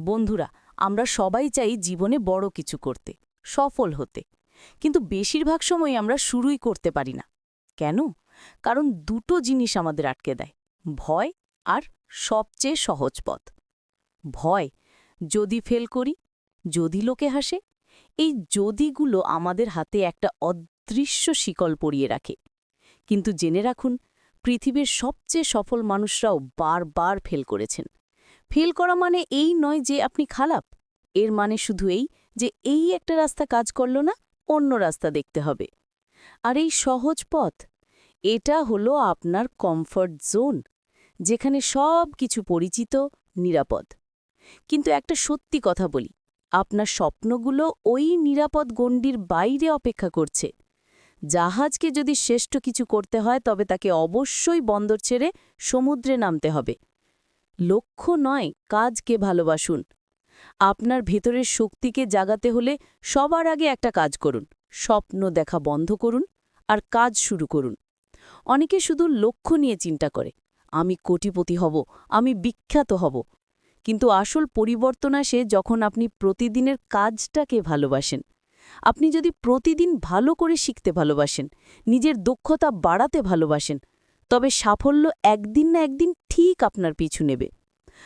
বন্ধুরা, আমরা সবাই চাই জীবনে বড় কিছু করতে, সফল হতে। কিন্তু বেশিরভাগ সময় আমরা শুরুই করতে পারি না। কেন? কারণ দুটো জিনিস আমাদের আটকে দেয়, ভয় আর সবচেয়ে সহজ পথ। ভয়, যদি ফেল করি, যদি লোকে হাসে। এই যদিগুলো আমাদের হাতে একটা অদৃশ্য শিকল পরিয়ে রাখে। কিন্তু জেনে রাখুন, পৃথিবীর সবচেয়ে সফল মানুষরাও বারবার ফেল করেছেন। ফেল করা মানে এই নয় যে আপনি খারাপ, এর মানে শুধু এই যে এই একটা রাস্তা কাজ করল না, অন্য রাস্তা দেখতে হবে। আর এই সহজ পথ, এটা হলো আপনার কমফর্ট জোন, যেখানে সব কিছু পরিচিত, নিরাপদ। কিন্তু একটা সত্যি কথা বলি, আপনার স্বপ্নগুলো ওই নিরাপদ গণ্ডির বাইরে অপেক্ষা করছে। জাহাজকে যদি শ্রেষ্ঠ কিছু করতে হয়, তবে তাকে অবশ্যই বন্দর ছেড়ে সমুদ্রে নামতে হবে। লক্ষ্য নয়, কাজকে ভালোবাসুন। আপনার ভেতরের শক্তিকে জাগাতে হলে সবার আগে একটা কাজ করুন, স্বপ্ন দেখা বন্ধ করুন আর কাজ শুরু করুন। অনেকে শুধু লক্ষ্য নিয়ে চিন্তা করে, আমি কোটিপতি হব, আমি বিখ্যাত হব। কিন্তু আসল পরিবর্তন আসে যখন আপনি প্রতিদিনের কাজটাকে ভালোবাসেন। আপনি যদি প্রতিদিন ভালো করে শিখতে ভালোবাসেন, নিজের দক্ষতা বাড়াতে ভালোবাসেন, তবে সাফল্য একদিন না একদিন ঠিক আপনার পিছু নেবে।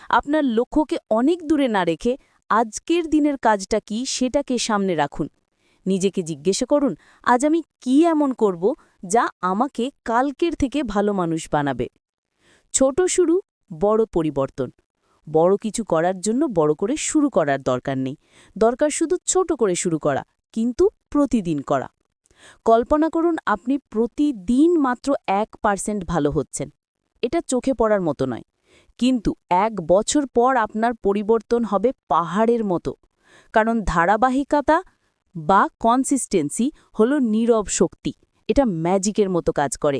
আপনার লক্ষ্যকে অনেক দূরে না রেখে আজকের দিনের কাজটা কি সেটাকে সামনে রাখুন। নিজেকে জিজ্ঞাসা করুন, আজ আমি কি এমন করব যা আমাকে কালকের থেকে ভালো মানুষ বানাবে। ছোট শুরু, বড় পরিবর্তন। বড় কিছু করার জন্য বড় করে শুরু করার দরকার নেই, দরকার শুধু ছোট করে শুরু করা, কিন্তু প্রতিদিন করা। কল্পনা করুন আপনি প্রতিদিন মাত্র 1% ভালো হচ্ছেন। এটা চোখে পড়ার মতো নয়, কিন্তু 1 বছর পর আপনার পরিবর্তন হবে পাহাড়ের মতো। কারণ ধারাবাহিকতা বা কনসিস্টেন্সি হলো নীরব শক্তি, এটা ম্যাজিকের মতো কাজ করে।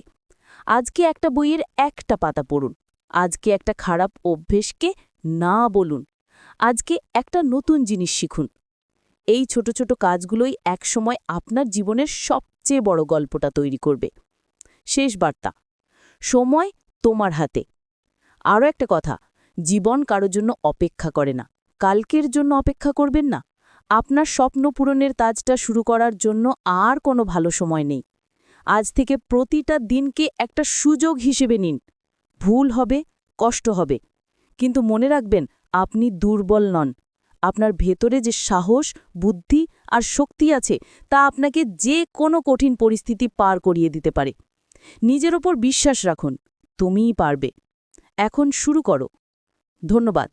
আজকে একটা বইয়ের একটা পাতা পড়ুন, আজকে একটা খারাপ অভ্যেসকে না বলুন, আজকে একটা নতুন জিনিস শিখুন। এই ছোট ছোট কাজগুলোই একসময় আপনার জীবনের সবচেয়ে বড় গল্পটা তৈরি করবে। শেষ বার্তা, সময় তোমার হাতে। আরও একটা কথা, জীবন কারোর জন্য অপেক্ষা করে না, কালকের জন্য অপেক্ষা করবেন না। আপনার স্বপ্ন পূরণের কাজটা শুরু করার জন্য আর কোনো ভালো সময় নেই। আজ থেকে প্রতিটা দিনকে একটা সুযোগ হিসেবে নিন। ভুল হবে, কষ্ট হবে, কিন্তু মনে রাখবেন, আপনি দুর্বল নন। আপনার ভেতরে যে সাহস, বুদ্ধি আর শক্তি আছে, তা আপনাকে যে কোনো কঠিন পরিস্থিতি পার করিয়ে দিতে পারে। নিজের ওপর বিশ্বাস রাখুন, তুমিই পারবে। এখন শুরু করো। ধন্যবাদ।